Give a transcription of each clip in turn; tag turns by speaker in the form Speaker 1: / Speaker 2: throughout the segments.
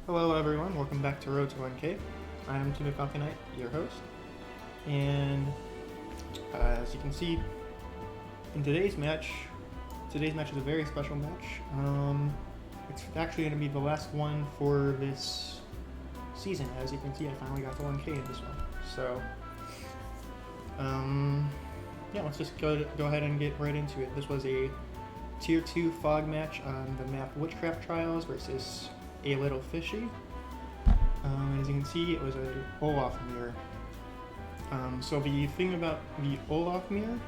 Speaker 1: Hello everyone, welcome back to Road to 1K. I am Tuna Falconite, your host, and as you can see in today's match is a very special match. It's actually going to be the last one for this season. As you can see, I finally got the 1K in this one. So, yeah, let's just go ahead and get right into it. This was a Tier 2 fog match on the map Witchcraft Trials versus A Little Fishy. As you can see, it was a Olaf mirror. So the thing about the Olaf mirror,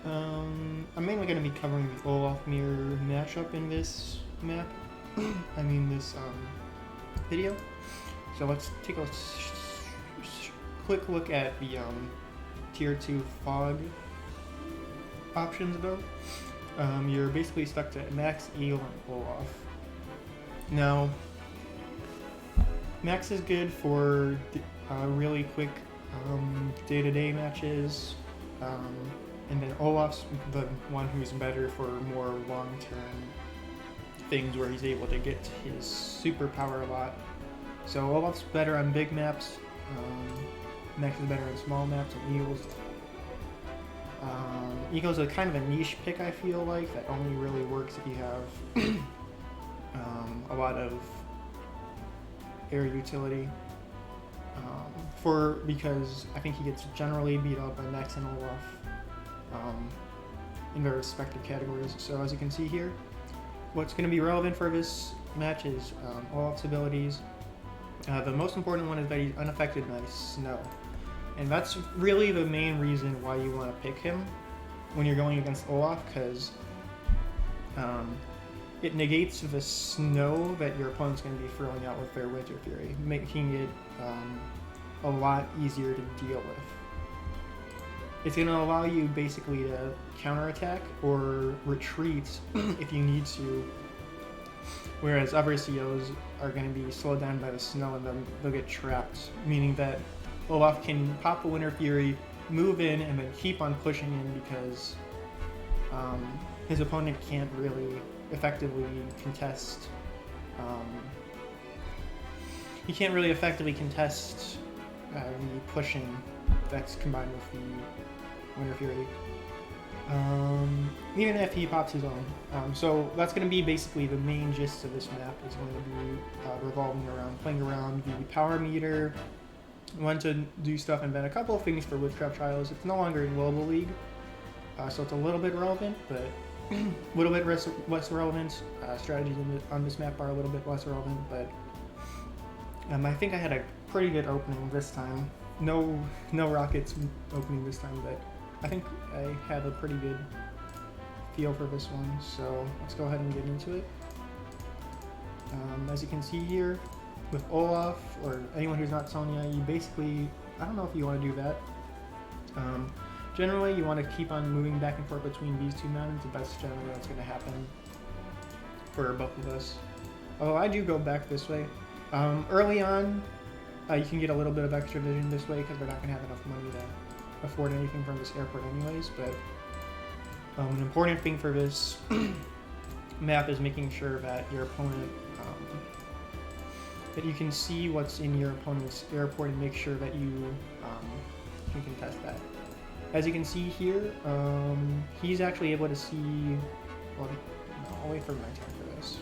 Speaker 1: I'm mainly going to be covering the Olaf mirror matchup in this map. this video. So let's take a quick look at the Tier 2 fog options though. You're basically stuck to Max, Eel, and Olaf. Now, Max is good for really quick day-to-day matches, and then Olaf's the one who's better for more long-term things where he's able to get his superpower a lot. So Olaf's better on big maps, Max is better on small maps and Eagles. Eagles are kind of a niche pick, I feel like, that only really works if you have a lot of air utility. Because I think he gets generally beat up by Max and Olaf in their respective categories. So as you can see here, what's going to be relevant for this match is Olaf's abilities. The most important one is that he's unaffected by snow. And that's really the main reason why you want to pick him when you're going against Olaf, because it negates the snow that your opponent's going to be throwing out with their Winter Fury, making it a lot easier to deal with. It's going to allow you basically to counterattack or retreat if you need to, whereas other COs are going to be slowed down by the snow and then they'll get trapped, meaning that Olaf can pop the Winter Fury, move in, and then keep on pushing in because his opponent can't really effectively contest. He can't really effectively contest the pushing that's combined with the Winter Fury, even if he pops his own. So that's going to be basically the main gist of this map. Is going to be revolving around playing around the power meter, when to do stuff, and then a couple of things for Witchcraft Trials. It's no longer in Global League, so it's a little bit relevant, but a little bit less relevant. Strategies on this map are a little bit less relevant, but I think I had a pretty good opening this time. No rockets opening this time, but I think I have a pretty good feel for this one, so let's go ahead and get into it. As you can see here, with Olaf, or anyone who's not Sonya, you basically, I don't know if you want to do that. Generally, you want to keep on moving back and forth between these two mountains. That's generally what's going to happen for both of us. Although I do go back this way. Early on, you can get a little bit of extra vision this way because we're not going to have enough money to afford anything from this airport anyways, but an important thing for this map is making sure that your opponent, that you can see what's in your opponent's airport and make sure that you can contest that. As you can see here, he's actually able to see, well, no, I'll wait for my turn for this.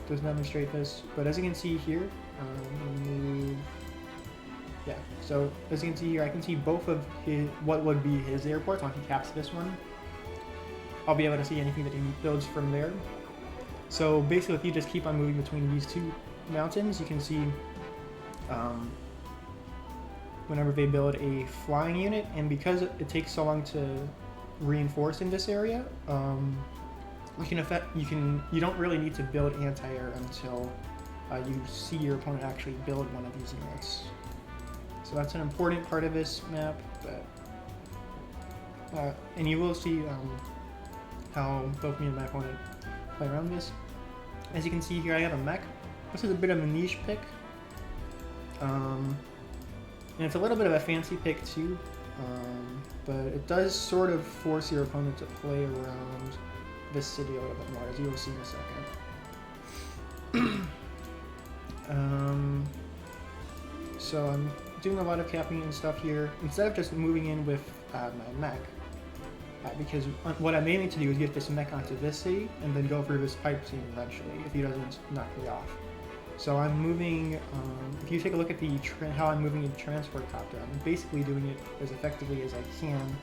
Speaker 1: Doesn't demonstrate this, but as you can see here, yeah, so as you can see here, I can see both of what would be his airports. Once he caps this one, I'll be able to see anything that he builds from there. So basically, if you just keep on moving between these two mountains, you can see whenever they build a flying unit, and because it takes so long to reinforce in this area, you don't really need to build anti-air until you see your opponent actually build one of these units. So that's an important part of this map, and you will see how both me and my opponent play around this. As you can see here, I have a mech. This is a bit of a niche pick, and it's a little bit of a fancy pick too, but it does sort of force your opponent to play around this city a little bit more, as you will see in a second. So I'm doing a lot of capping and stuff here instead of just moving in with my mech. Because what I'm aiming to do is get this mech onto this city and then go through this pipe scene eventually if he doesn't knock me off. So I'm moving, if you take a look at the how I'm moving the transport copter, I'm basically doing it as effectively as I can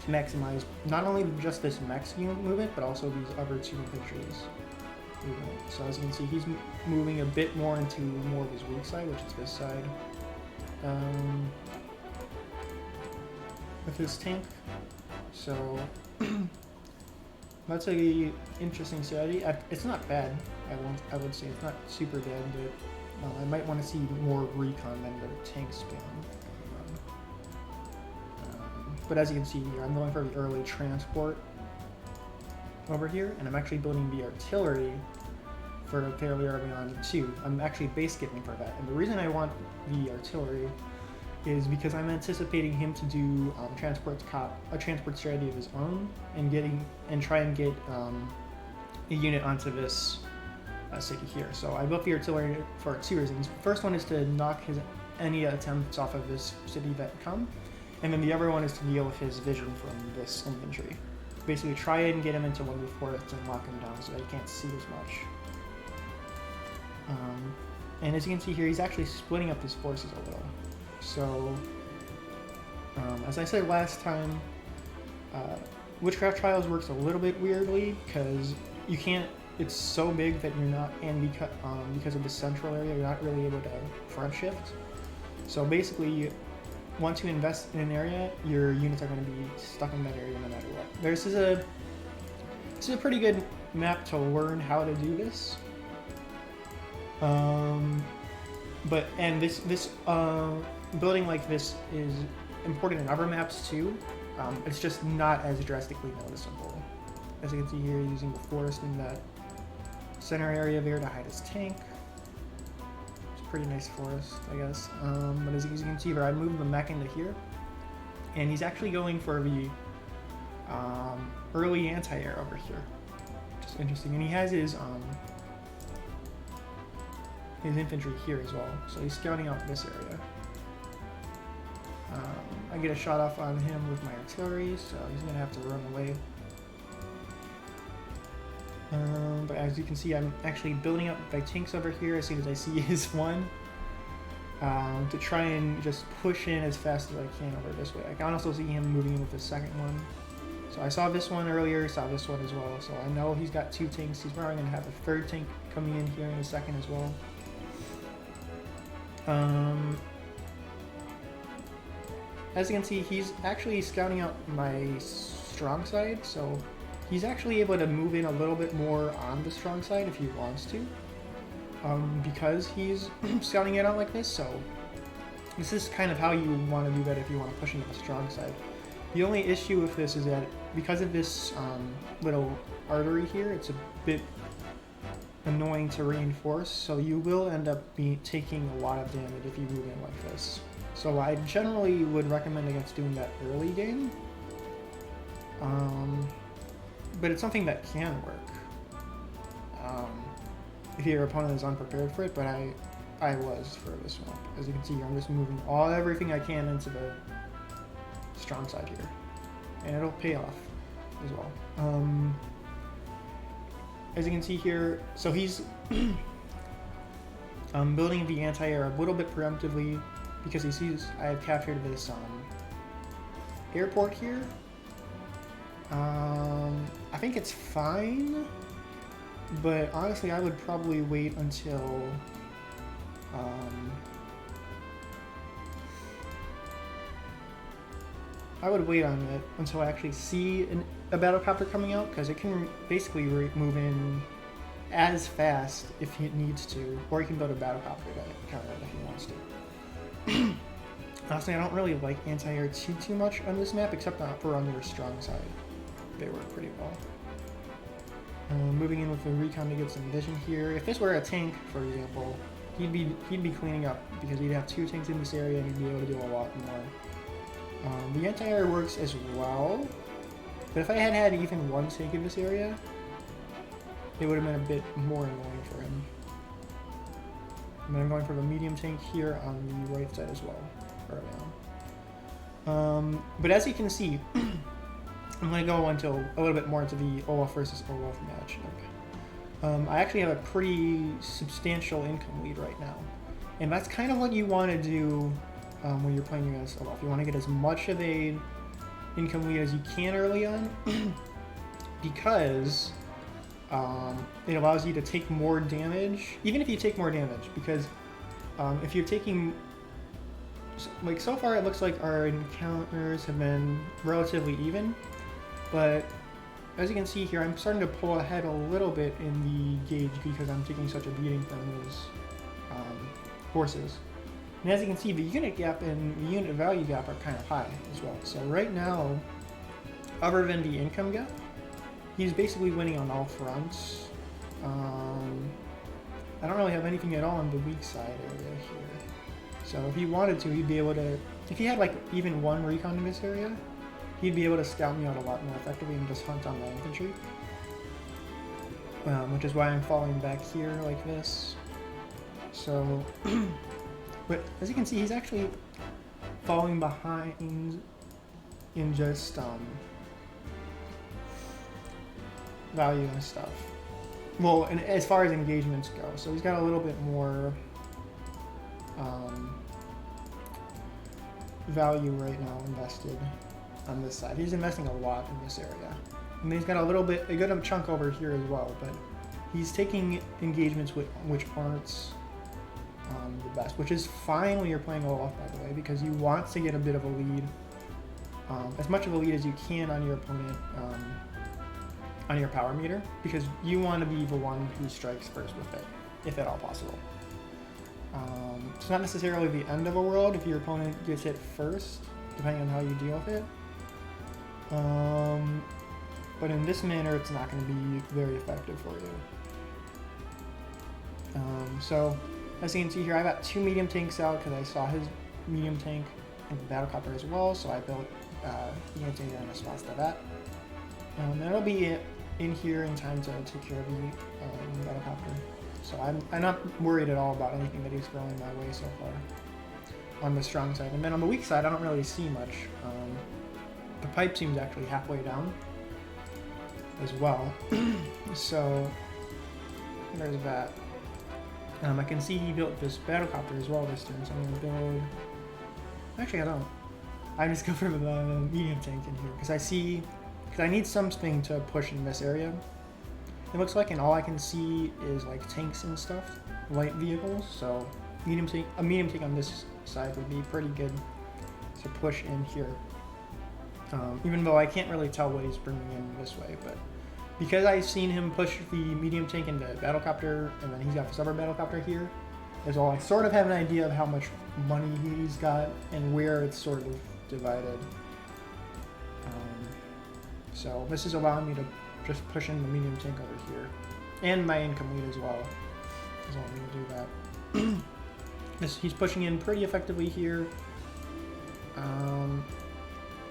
Speaker 1: to maximize not only just this mech's movement, but also these other two infantry's movement. So as you can see, he's moving a bit more into more of his weak side, which is this side. With his tank. So that's a interesting strategy. It's not bad. I would say it's not super bad, but I might want to see more recon than the tank spam. But as you can see here, I'm going for the early transport over here, and I'm actually building the artillery for fairly early on too. I'm actually base skipping for that, and the reason I want the artillery is because I'm anticipating him to do a transport strategy of his own and try and get a unit onto this city here. So I built the artillery for two reasons. The first one is to knock any attempts off of this city that come, and then the other one is to deal with his vision from this infantry. Basically try and get him into one of the forts and lock him down so that he can't see as much. And as you can see here, he's actually splitting up his forces a little. So, as I said last time, Witchcraft Trials works a little bit weirdly because you can't. It's so big that you're not, and because of the central area, you're not really able to front shift. So basically, once you invest in an area, your units are going to be stuck in that area no matter what. This is a pretty good map to learn how to do this. This building like this is important in other maps too. It's just not as drastically noticeable. As you can see here, using the forest in that center area there to hide his tank. It's a pretty nice forest, I guess. But as you can see there, I moved the mech into here, and he's actually going for the early anti-air over here. Just interesting, and he has his infantry here as well, so he's scouting out this area. I get a shot off on him with my artillery, so he's gonna have to run away. But as you can see, I'm actually building up my tanks over here as soon as I see his one, to try and just push in as fast as I can over this way. I can also see him moving in with the second one. So I saw this one earlier, saw this one as well, so I know he's got two tanks. He's probably gonna have a third tank coming in here in a second as well. As you can see, he's actually scouting out my strong side, so he's actually able to move in a little bit more on the strong side if he wants to, because he's scouting it out like this. So this is kind of how you want to do that if you want to push into the strong side. The only issue with this is that because of this little artery here, it's a bit annoying to reinforce, so you will end up taking a lot of damage if you move in like this. So I generally would recommend against doing that early game, but it's something that can work if your opponent is unprepared for it. But I was for this one. As you can see, I'm just moving everything I can into the strong side here, and it'll pay off as well. As you can see here, so he's building the anti-air a little bit preemptively because he sees I have captured this airport here. I think it's fine, but honestly I would probably wait until I would wait on it until I actually see a battlecopter coming out, because it can basically move in as fast if it needs to, or you can build a battlecopter to counter it if he wants to. Honestly, I don't really like anti-air too much on this map, except for on your strong side. They work pretty well. Moving in with the recon to get some vision here. If this were a tank, for example, he'd be cleaning up because he'd have two tanks in this area and he'd be able to do a lot more. The anti-air works as well, but if I had had even one tank in this area, it would have been a bit more annoying for him. And then I'm going for the medium tank here on the right side as well, early on. But as you can see, I'm going to go into a little bit more into the Olaf versus Olaf match. I actually have a pretty substantial income lead right now. And that's kind of what you want to do when you're playing against Olaf. You want to get as much of a income lead as you can early on, because it allows you to take more damage, even if you take more damage, because if you're taking, like so far it looks like our encounters have been relatively even, but as you can see here, I'm starting to pull ahead a little bit in the gauge because I'm taking such a beating from those horses. And as you can see, the unit gap and the unit value gap are kind of high as well. So right now, other than the income gap, he's basically winning on all fronts. I don't really have anything at all on the weak side area here. So if he wanted to, he'd be able to, if he had like even one recon in this area, he'd be able to scout me out a lot more effectively and just hunt on my infantry. Which is why I'm falling back here like this. So, but as you can see, he's actually falling behind in just value and stuff. Well, and as far as engagements go, so he's got a little bit more value right now invested on this side. He's investing a lot in this area, and he's got a good chunk over here as well. But he's taking engagements which aren't the best, which is fine when you're playing Olaf, by the way, because you want to get a bit of a lead, as much of a lead as you can on your opponent, on your power meter, because you want to be the one who strikes first with it, if at all possible. It's not necessarily the end of the world if your opponent gets hit first, depending on how you deal with it. But in this manner, it's not going to be very effective for you. So, as you can see here, I got 2 medium tanks out because I saw his medium tank and the battlecopter as well, so I built medium tank in response to that. And it'll be in here in time to take care of the battlecopter. So I'm not worried at all about anything that he's throwing my way so far on the strong side. And then on the weak side, I don't really see much. The pipe seems actually halfway down as well. So there's that. I can see he built this battlecopter as well this turn, so I'm going to build... Actually, I don't. I just go for the medium tank in here, because I need something to push in this area. It looks like, and all I can see is like tanks and stuff, light vehicles, so a medium tank on this side would be pretty good to push in here. Even though I can't really tell what he's bringing in this way, but because I've seen him push the medium tank into battlecopter, and then he's got this other battlecopter here, as well, I sort of have an idea of how much money he's got and where it's sort of divided. So this is allowing me to just push in the medium tank over here, and my income lead as well is allowing me to do that. He's pushing in pretty effectively here.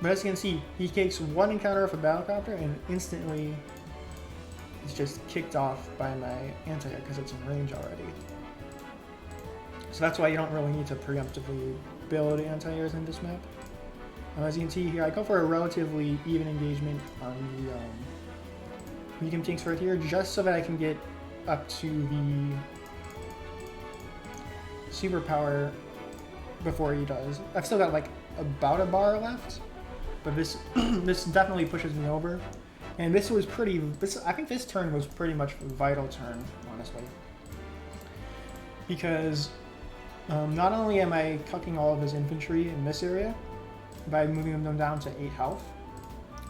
Speaker 1: But as you can see, he takes one encounter with a battlecopter and instantly it's just kicked off by my anti-air because it's in range already. So that's why you don't really need to preemptively build anti-airs in this map. As you can see here, I go for a relatively even engagement on the medium tanks right here, just so that I can get up to the superpower before he does. I've still got like about a bar left, but this this definitely pushes me over. And this was I think this turn was pretty much a vital turn, honestly. Because not only am I cucking all of his infantry in this area by moving them down to 8 health,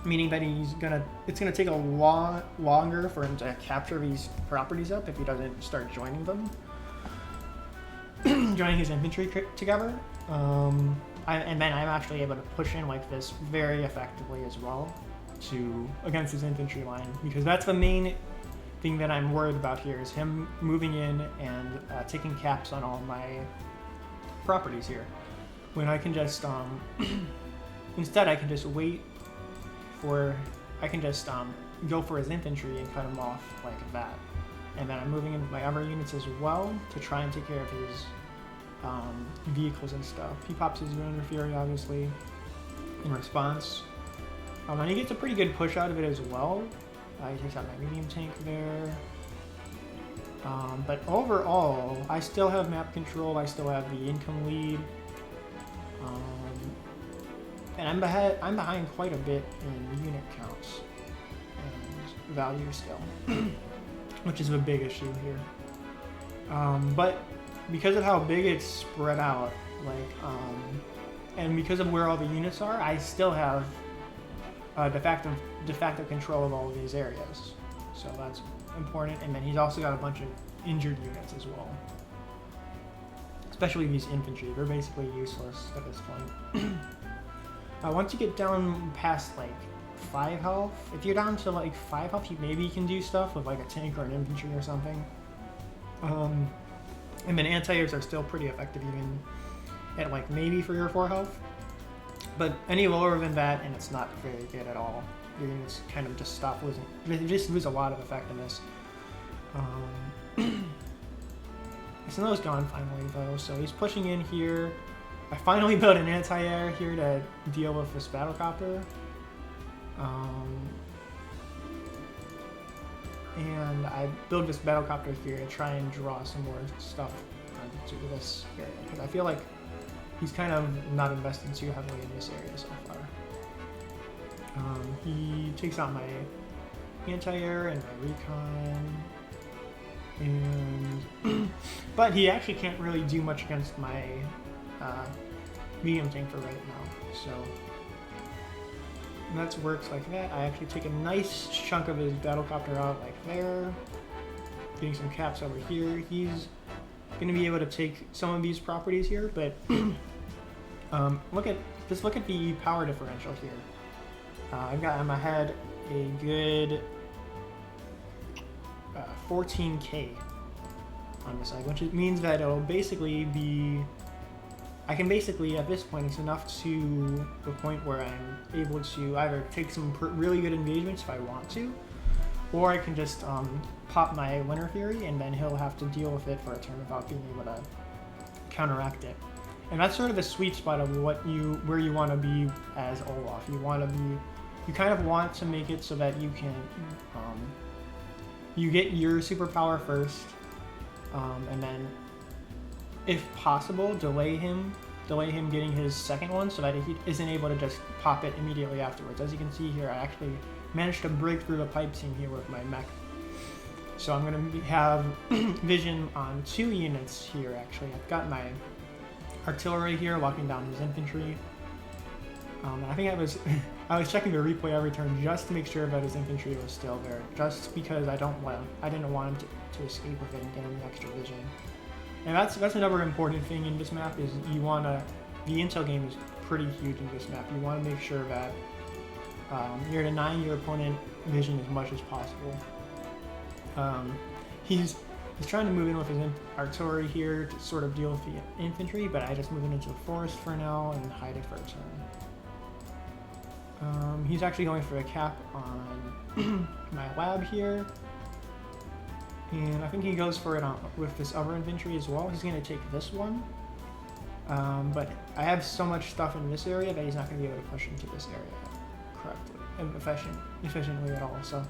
Speaker 1: meaning that it's gonna take a lot longer for him to capture these properties up if he doesn't start joining them, joining his infantry together. And then I'm actually able to push in like this very effectively as well against his infantry line, because that's the main thing that I'm worried about here is him moving in and taking caps on all my properties here. When I can just instead I can just wait for go for his infantry and cut him off like that. And then I'm moving in my other units as well to try and take care of his vehicles and stuff. He pops his Lunar Fury, obviously, in response. And he gets a pretty good push out of it as well. He takes out my medium tank there. But overall, I still have map control. I still have the income lead. And I'm behind quite a bit in unit counts and value still, which is a big issue here. But because of how big it's spread out, like, and because of where all the units are, I still have de facto control of all of these areas. So that's important. And then he's also got a bunch of injured units as well. Especially these infantry, they're basically useless at this point. Once you get down past like 5 health, if you're down to like 5 health, maybe you can do stuff with like a tank or an infantry or something. And then anti-airs are still pretty effective even at like maybe 3 or 4 health. But any lower than that, and it's not very good at all. Your units kind of just stop losing. They just lose a lot of effectiveness. Snow's gone finally though, so he's pushing in here. I finally built an anti-air here to deal with this battlecopter. And I build this battlecopter here to try and draw some more stuff to this area, because I feel like he's kind of not investing too heavily in this area so far. He takes out my anti-air and my recon. And but he actually can't really do much against my medium tank for right now, so that works like that. I actually take a nice chunk of his battlecopter out like there, getting some caps over here. He's going to be able to take some of these properties here, but look at the power differential here. I've got in my head a good 14k on the side, which means that it'll basically be, I can basically, at this point, it's enough to the point where I'm able to either take some really good engagements if I want to, or I can just pop my Lunar Fury and then he'll have to deal with it for a turn without being able to counteract it. And that's sort of the sweet spot of where you want to be as Olaf. You kind of want to make it so that you can you get your superpower first, and then, if possible, delay him getting his second one so that he isn't able to just pop it immediately afterwards. As you can see here, I actually managed to break through the pipe seam here with my mech. So I'm going to have vision on 2 units here, actually. I've got my artillery here locking down his infantry. And I think I was checking the replay every turn just to make sure that his infantry was still there, just because I didn't want him to escape with it and get any extra vision. And that's another important thing in this map, is the intel game is pretty huge in this map. You want to make sure that you're denying your opponent vision as much as possible. He's trying to move in with his artillery here to sort of deal with the infantry, but I just move it into the forest for now and hide it for a turn. He's actually going for a cap on my lab here, and I think he goes for it with this other infantry as well. He's going to take this one, but I have so much stuff in this area that he's not going to be able to push into this area correctly and efficiently at all, so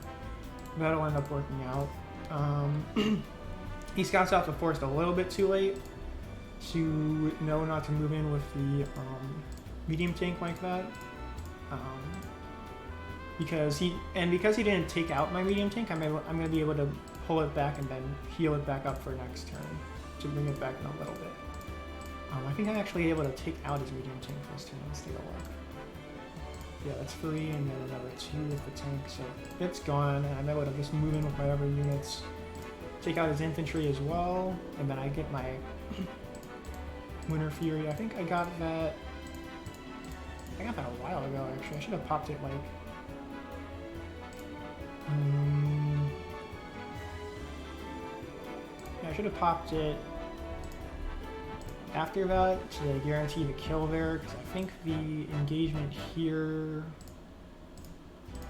Speaker 1: that'll end up working out. He scouts out the forest a little bit too late to know not to move in with the medium tank like that. Because he didn't take out my medium tank, I'm going to be able to pull it back and then heal it back up for next turn to bring it back in a little bit. I think I'm actually able to take out his medium tank this turn. Let's take a look. Yeah, that's 3, and then another 2 with the tank, so it's gone, and I'm able to just move in with my other units, take out his infantry as well, and then I get my Lunar Fury. I think I got that a while ago, actually. I should have popped it like yeah, I should have popped it after that to guarantee the kill there, because I think the engagement here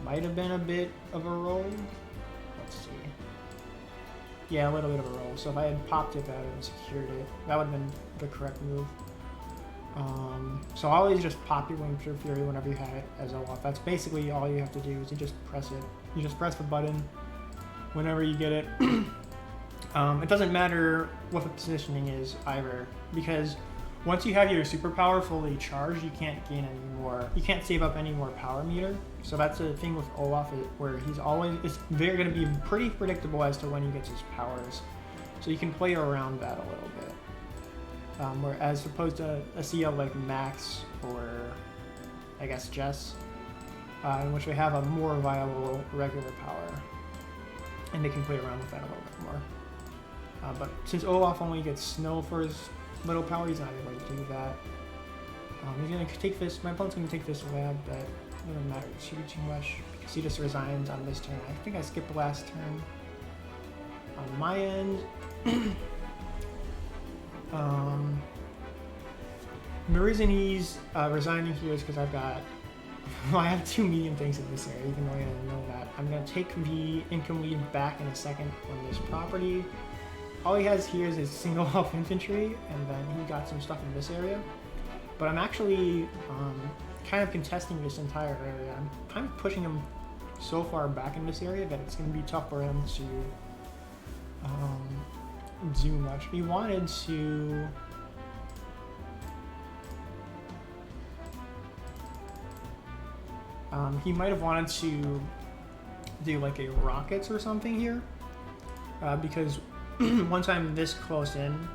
Speaker 1: might have been a bit of a roll. Let's see. Yeah, a little bit of a roll. So if I had popped it, that would have secured it. That would have been the correct move. So always just pop your Winged Fury whenever you have it as Olaf. That's basically all you have to do is you just press it. You just press the button whenever you get it. It doesn't matter what the positioning is either, because once you have your superpower fully charged, you can't gain any more. You can't save up any more power meter. So that's the thing with Olaf, where he's always, it's very going to be pretty predictable as to when he gets his powers. So you can play around that a little bit. Where as opposed to a CL like Max or I guess Jess, in which they have a more viable regular power, and they can play around with that a little bit more. But since Olaf only gets snow for his little power, he's not able to do that. He's gonna take this. My opponent's gonna take this lab, but it doesn't matter too much because he just resigns on this turn. I think I skipped the last turn. On my end. The reason he's resigning here is because I've got, well, I have 2 medium things in this area, even though I didn't know that. I'm going to take the income lead back in a second on this property. All he has here is his single off infantry, and then he got some stuff in this area. But I'm actually kind of contesting this entire area. I'm kind of pushing him so far back in this area that it's going to be tough for him to do much. He wanted to he might have wanted to do like a rockets or something here, because once I'm this close in,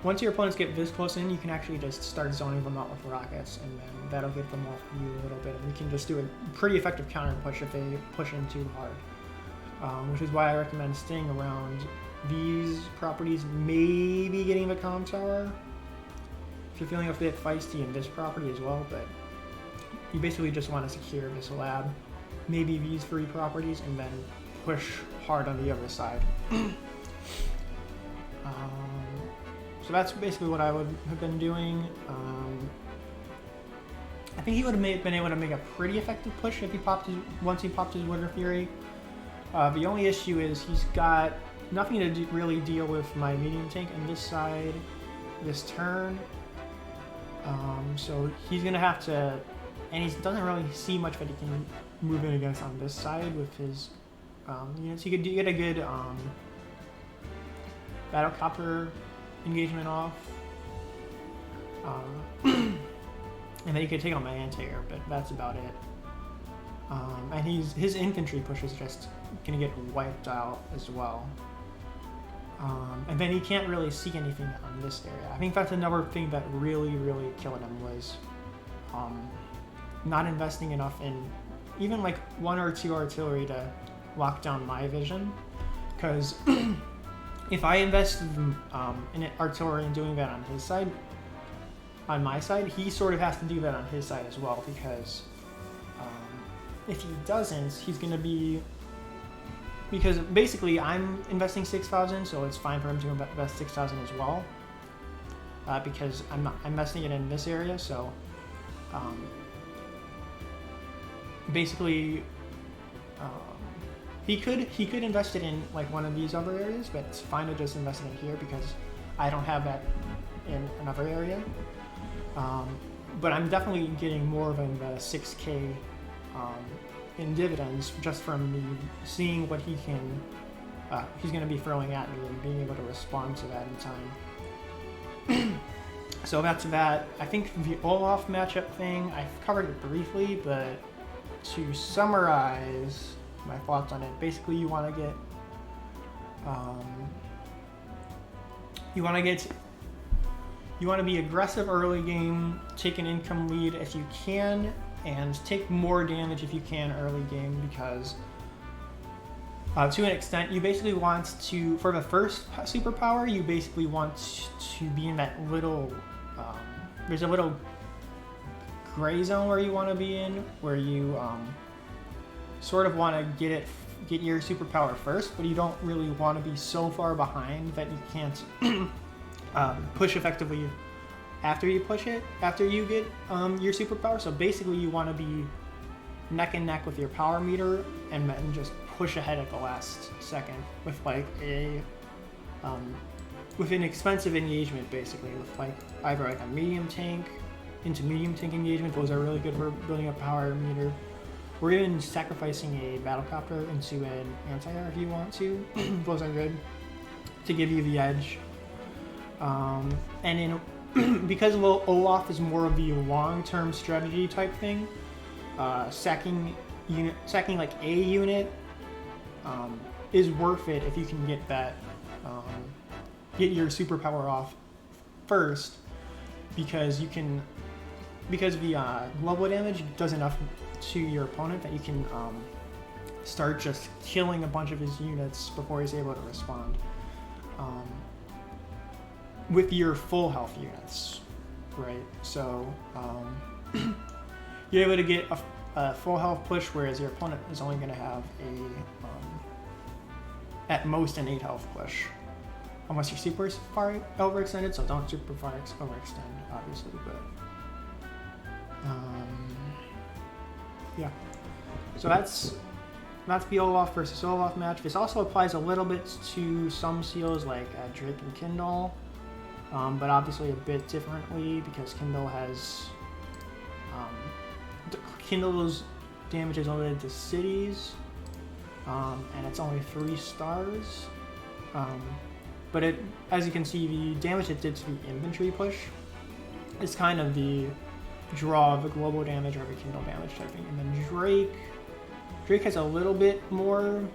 Speaker 1: once your opponents get this close in, you can actually just start zoning them out with rockets, and then that'll get them off you a little bit, and you can just do a pretty effective counter push if they push in too hard. Which is why I recommend staying around these properties, maybe getting the comm tower if you're feeling a bit feisty in this property as well, but you basically just want to secure this lab, maybe these 3 properties, and then push hard on the other side. So that's basically what I would have been doing. I think he would have been able to make a pretty effective push if he once he popped his Winter Fury. The only issue is he's got nothing to really deal with my medium tank on this side this turn. So he's going to have to, and he doesn't really see much that he can move in against on this side with his units. He could get a good battle copter engagement off. And then he could take on my anti-air, but that's about it. And his infantry push is just going to get wiped out as well. And then he can't really see anything on this area. I think that's another thing that really, really killed him was not investing enough in even like 1 or 2 artillery to lock down my vision. Because if I invested in artillery and doing that on his side, on my side, he sort of has to do that on his side as well, because if he doesn't, he's going to be, because basically I'm investing 6,000, so it's fine for him to invest 6,000 as well, because I'm investing it in this area. So basically he could invest it in like one of these other areas, but it's fine to just invest it in here because I don't have that in another area. But I'm definitely getting more than the 6K in dividends just from me seeing what he's going to be throwing at me and being able to respond to that in time. So that's that. I think the Olaf matchup thing, I've covered it briefly, but to summarize my thoughts on it, basically you want to be aggressive early game, take an income lead if you can, and take more damage if you can early game, because to an extent you basically want to, for the first superpower, you basically want to be in that little, there's a little gray zone where you want to be in, where you sort of want to get your superpower first, but you don't really want to be so far behind that you can't push effectively after you push it, after you get your superpower. So basically you want to be neck and neck with your power meter and just push ahead at the last second with like with an expensive engagement, basically, with like either like a medium tank into medium tank engagement. Those are really good for building a power meter. Or even sacrificing a battlecopter into an anti-air if you want to. Those are good to give you the edge. And in because Olaf is more of the long-term strategy type thing, sacking like a unit is worth it if you can get that get your superpower off first, because the global damage does enough to your opponent that you can start just killing a bunch of his units before he's able to respond with your full health units, right? So you're able to get a full health push, whereas your opponent is only going to have at most an 8 health push, unless you're super far overextended. So don't super far overextend, obviously, but yeah. So that's the Olaf versus Olaf match. This also applies a little bit to some seals like Drake and Kindle, but obviously a bit differently, because Kindle has Kindle's damage is limited to cities, and it's only 3 stars. But it, as you can see, the damage it did to the infantry push is kind of the draw of the global damage or the Kindle damage type thing. And then Drake has a little bit more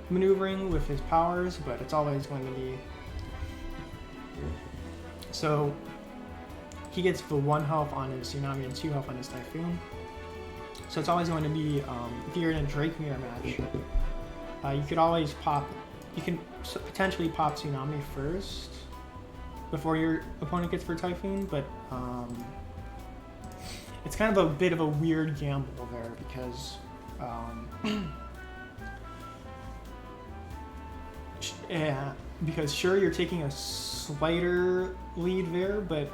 Speaker 1: maneuvering with his powers, but it's always going to be, so he gets the 1 health on his Tsunami and 2 health on his Typhoon. So it's always going to be, if you're in a Drake mirror match, you could always you can potentially pop Tsunami first before your opponent gets for Typhoon, but it's kind of a bit of a weird gamble there, because sure, you're taking a slighter lead there, but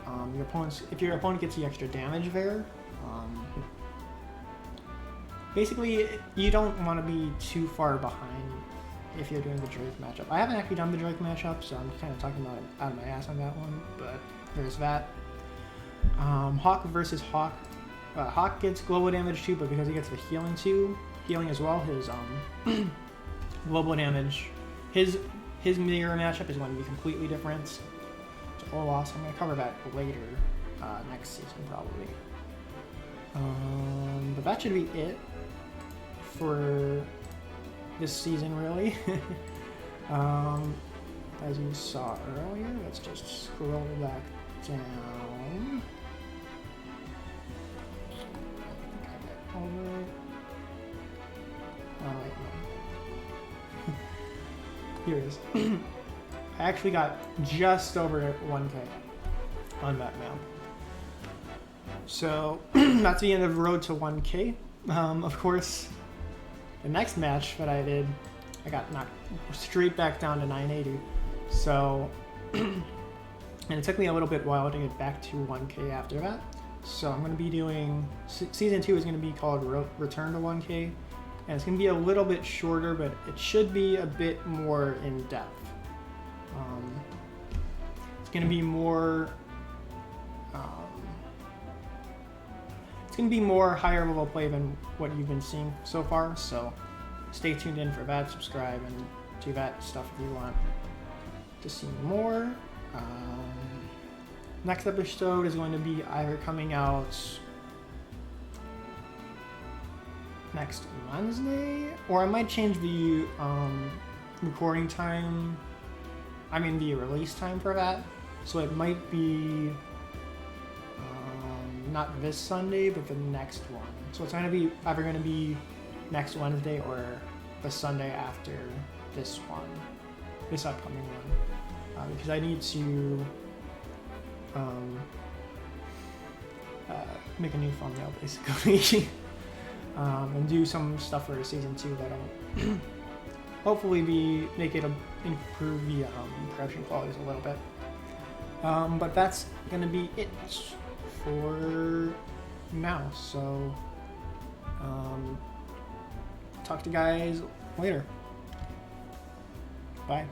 Speaker 1: if your opponent gets the extra damage there, basically you don't want to be too far behind if you're doing the Drake matchup. I haven't actually done the Drake matchup, so I'm kind of talking about it out of my ass on that one, but there's that. Hawk versus Hawk. Hawk gets global damage too, but because he gets the healing as well, his global damage, his mirror matchup is going to be completely different to Olaf. I'm going to cover that later, next season probably. But that should be it for this season, really. As you saw earlier, let's just scroll back down. Here it is. I actually got just over 1K on that map. So that's the end of the road to 1K. Of course, the next match that I did, I got knocked straight back down to 980. So, and it took me a little bit while to get back to 1K after that. So I'm going to be doing, season 2 is going to be called Return to 1K, and it's going to be a little bit shorter, but it should be a bit more in depth. It's going to be more, it's going to be more higher level play than what you've been seeing so far. So stay tuned in for that, subscribe, and do that stuff if you want to see more. Next episode is going to be either coming out next Wednesday, or I might change the recording time, the release time for that. So it might be not this Sunday, but the next one. So it's either going to be next Wednesday or the Sunday after this upcoming one, because I need to make a new thumbnail basically, and do some stuff for season 2 that'll hopefully improve the production qualities a little bit. But that's gonna be it for now. So talk to you guys later. Bye.